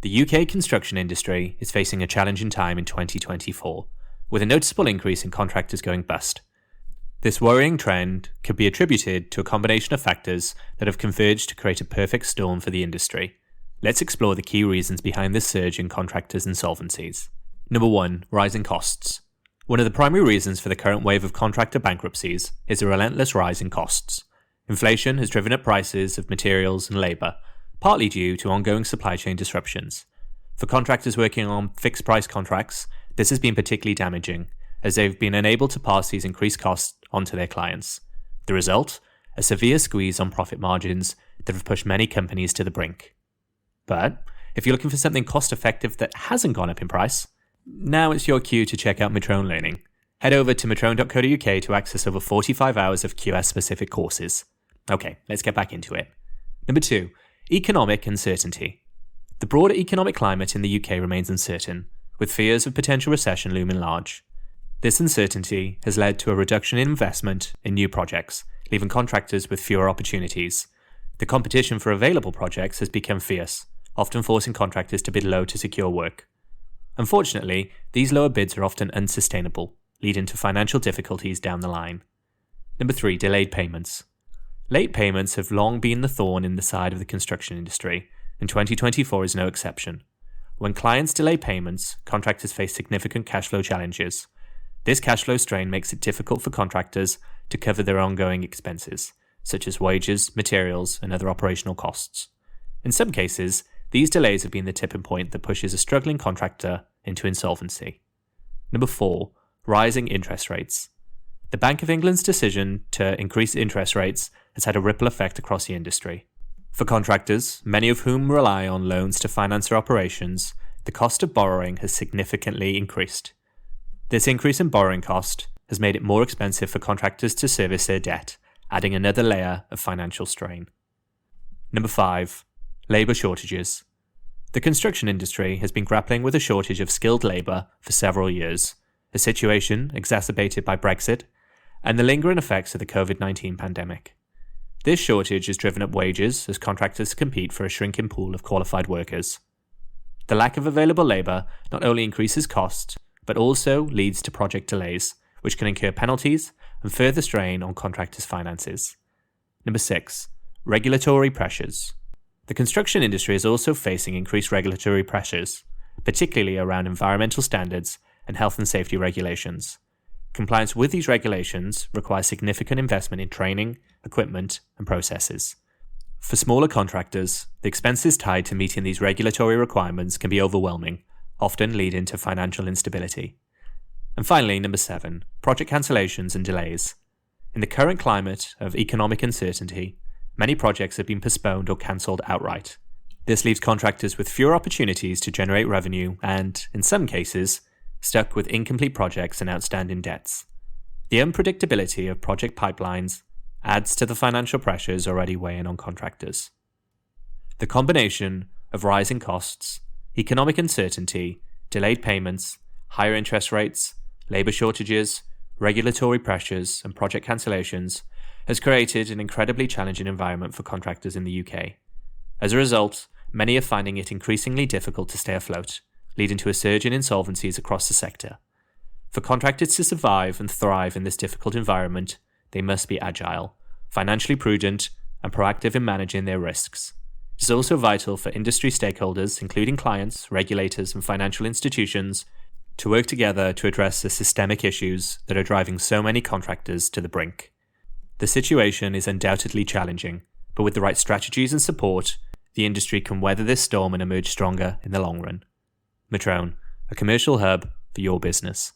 The UK construction industry is facing a challenging time in 2024, with a noticeable increase in contractors going bust. This worrying trend could be attributed to a combination of factors that have converged to create a perfect storm for the industry. Let's explore the key reasons behind this surge in contractors' insolvencies. Number 1. Rising costs. One of the primary reasons for the current wave of contractor bankruptcies is a relentless rise in costs. Inflation has driven up prices of materials and labour, partly due to ongoing supply chain disruptions. For contractors working on fixed-price contracts, this has been particularly damaging, as they've been unable to pass these increased costs onto their clients. The result? A severe squeeze on profit margins that have pushed many companies to the brink. But if you're looking for something cost-effective that hasn't gone up in price, now it's your cue to check out Metroun Learning. Head over to metroun.co.uk to access over 45 hours of QS-specific courses. Okay, let's get back into it. Number 2. Economic uncertainty. The broader economic climate in the UK remains uncertain, with fears of potential recession looming large. This uncertainty has led to a reduction in investment in new projects, leaving contractors with fewer opportunities. The competition for available projects has become fierce, often forcing contractors to bid low to secure work. Unfortunately, these lower bids are often unsustainable, leading to financial difficulties down the line. Number 3. Delayed payments. Late payments have long been the thorn in the side of the construction industry, and 2024 is no exception. When clients delay payments, contractors face significant cash flow challenges. This cash flow strain makes it difficult for contractors to cover their ongoing expenses, such as wages, materials, and other operational costs. In some cases, these delays have been the tipping point that pushes a struggling contractor into insolvency. Number 4. Rising interest rates. The Bank of England's decision to increase interest rates has had a ripple effect across the industry. For contractors, many of whom rely on loans to finance their operations, the cost of borrowing has significantly increased. This increase in borrowing cost has made it more expensive for contractors to service their debt, adding another layer of financial strain. Number 5. Labour shortages. The construction industry has been grappling with a shortage of skilled labour for several years, a situation exacerbated by Brexit and the lingering effects of the COVID-19 pandemic. This shortage has driven up wages as contractors compete for a shrinking pool of qualified workers. The lack of available labour not only increases costs, but also leads to project delays, which can incur penalties and further strain on contractors' finances. Number 6. Regulatory pressures. The construction industry is also facing increased regulatory pressures, particularly around environmental standards and health and safety regulations. Compliance with these regulations requires significant investment in training, equipment, and processes. For smaller contractors, the expenses tied to meeting these regulatory requirements can be overwhelming, often leading to financial instability. And finally, number 7, project cancellations and delays. In the current climate of economic uncertainty, many projects have been postponed or cancelled outright. This leaves contractors with fewer opportunities to generate revenue and, in some cases, stuck with incomplete projects and outstanding debts. The unpredictability of project pipelines adds to the financial pressures already weighing on contractors. The combination of rising costs, economic uncertainty, delayed payments, higher interest rates, labour shortages, regulatory pressures, and project cancellations has created an incredibly challenging environment for contractors in the UK. As a result, many are finding it increasingly difficult to stay afloat, leading to a surge in insolvencies across the sector. For contractors to survive and thrive in this difficult environment, they must be agile, financially prudent, and proactive in managing their risks. It is also vital for industry stakeholders, including clients, regulators, and financial institutions, to work together to address the systemic issues that are driving so many contractors to the brink. The situation is undoubtedly challenging, but with the right strategies and support, the industry can weather this storm and emerge stronger in the long run. Metroun, a commercial hub for your business.